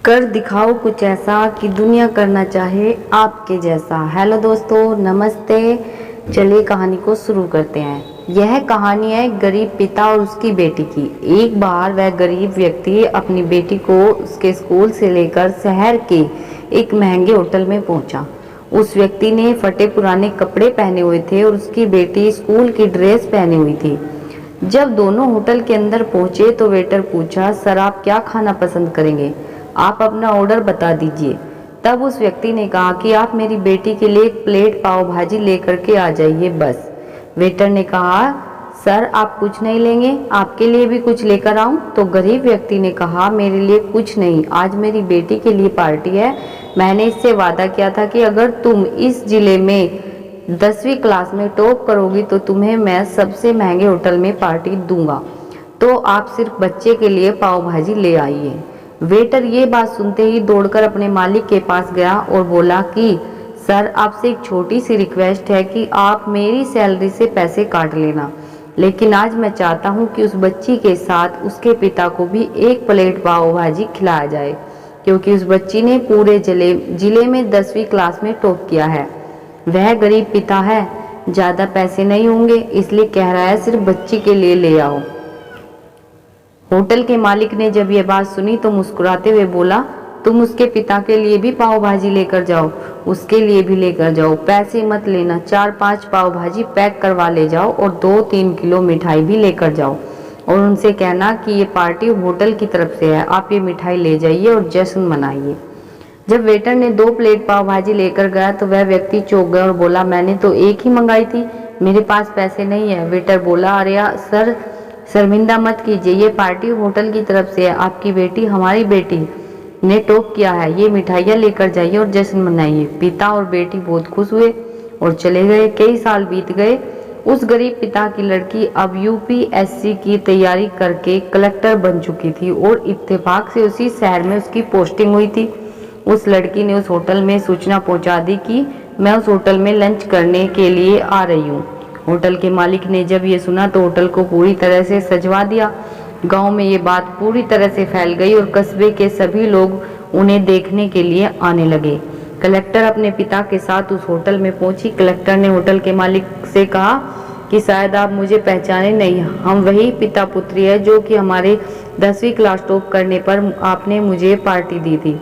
कर दिखाओ कुछ ऐसा कि दुनिया करना चाहे आपके जैसा। हेलो दोस्तों, नमस्ते। चलिए कहानी को शुरू करते हैं। यह कहानी है एक गरीब पिता और उसकी बेटी की। एक बार वह गरीब व्यक्ति अपनी बेटी को उसके स्कूल से लेकर शहर के एक महंगे होटल में पहुंचा। उस व्यक्ति ने फटे पुराने कपड़े पहने हुए थे और उसकी बेटी स्कूल की ड्रेस पहनी हुई थी। जब दोनों होटल के अंदर पहुंचे तो वेटर पूछा, सर आप क्या खाना पसंद करेंगे? आप अपना ऑर्डर बता दीजिए। तब उस व्यक्ति ने कहा कि आप मेरी बेटी के लिए एक प्लेट पाव भाजी लेकर के आ जाइए बस। वेटर ने कहा, सर आप कुछ नहीं लेंगे, आपके लिए भी कुछ लेकर आऊं? तो गरीब व्यक्ति ने कहा, मेरे लिए कुछ नहीं, आज मेरी बेटी के लिए पार्टी है। मैंने इससे वादा किया था कि अगर तुम इस जिले में 10वीं क्लास में टॉप करोगी तो तुम्हें मैं सबसे महंगे होटल में पार्टी दूंगा। तो आप सिर्फ बच्चे के लिए पाव भाजी ले आइए। वेटर ये बात सुनते ही दौड़कर अपने मालिक के पास गया और बोला कि सर आपसे एक छोटी सी रिक्वेस्ट है कि आप मेरी सैलरी से पैसे काट लेना, लेकिन आज मैं चाहता हूँ कि उस बच्ची के साथ उसके पिता को भी एक प्लेट पाव भाजी खिलाया जाए, क्योंकि उस बच्ची ने पूरे जिले में 10वीं क्लास में टॉप किया है। वह गरीब पिता है, ज़्यादा पैसे नहीं होंगे, इसलिए कह रहा है सिर्फ बच्ची के लिए ले आओ। होटल के मालिक ने जब यह बात सुनी तो मुस्कुराते हुए बोला, तुम उसके पिता के लिए भी पाव भाजी लेकर जाओ, उसके लिए भी लेकर जाओ, पैसे मत लेना, 4-5 पाव भाजी पैक करवा ले जाओ और 2-3 किलो मिठाई भी लेकर जाओ और उनसे कहना कि ये पार्टी होटल की तरफ से है, आप ये मिठाई ले जाइए और जश्न मनाइए। जब वेटर ने 2 प्लेट पाव भाजी लेकर गया तो वह व्यक्ति चौंक गया और बोला, मैंने तो एक ही मंगाई थी, मेरे पास पैसे नहीं है। वेटर बोला, अरे सर शर्मिंदा मत कीजिए, ये पार्टी होटल की तरफ से है, आपकी बेटी हमारी बेटी ने टॉप किया है, ये मिठाइयाँ लेकर जाइए और जश्न मनाइए। पिता और बेटी बहुत खुश हुए और चले गए। कई साल बीत गए। उस गरीब पिता की लड़की अब यूपीएससी की तैयारी करके कलेक्टर बन चुकी थी और इत्तेफाक से उसी शहर में उसकी पोस्टिंग हुई थी। उस लड़की ने उस होटल में सूचना पहुंचा दी कि मैं उस होटल में लंच करने के लिए आ रही हूँ। होटल के मालिक ने जब ये सुना तो होटल को पूरी तरह से सजवा दिया। गांव में ये बात पूरी तरह से फैल गई और कस्बे के सभी लोग उन्हें देखने के लिए आने लगे। कलेक्टर अपने पिता के साथ उस होटल में पहुंची। कलेक्टर ने होटल के मालिक से कहा कि शायद आप मुझे पहचाने नहीं, हम वही पिता पुत्री है जो कि हमारे 10वीं क्लास टॉप करने पर आपने मुझे पार्टी दी थी।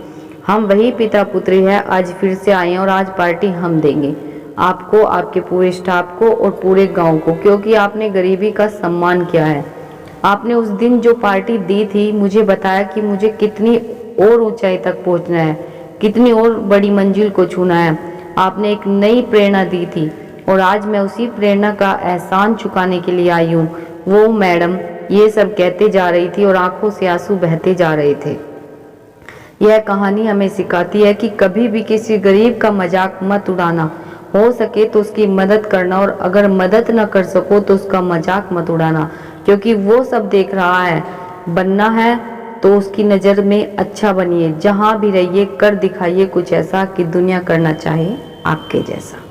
हम वही पिता पुत्री है, आज फिर से आए हैं और आज पार्टी हम देंगे आपको, आपके पूरे स्टाफ को और पूरे गांव को, क्योंकि आपने गरीबी का सम्मान किया है। आपने उस दिन जो पार्टी दी थी मुझे बताया कि मुझे कितनी और ऊंचाई तक पहुंचना है, कितनी और बड़ी मंजिल को छूना है। आपने एक नई प्रेरणा दी थी और आज मैं उसी प्रेरणा का एहसान चुकाने के लिए आई हूँ। वो मैडम ये सब कहते जा रही थी और आंखों से आंसू बहते जा रहे थे। यह कहानी हमें सिखाती है कि कभी भी किसी गरीब का मजाक मत उड़ाना, हो सके तो उसकी मदद करना और अगर मदद न कर सको तो उसका मजाक मत उड़ाना, क्योंकि वो सब देख रहा है। बनना है तो उसकी नज़र में अच्छा बनिए, जहाँ भी रहिए कर दिखाइए कुछ ऐसा कि दुनिया करना चाहे आपके जैसा।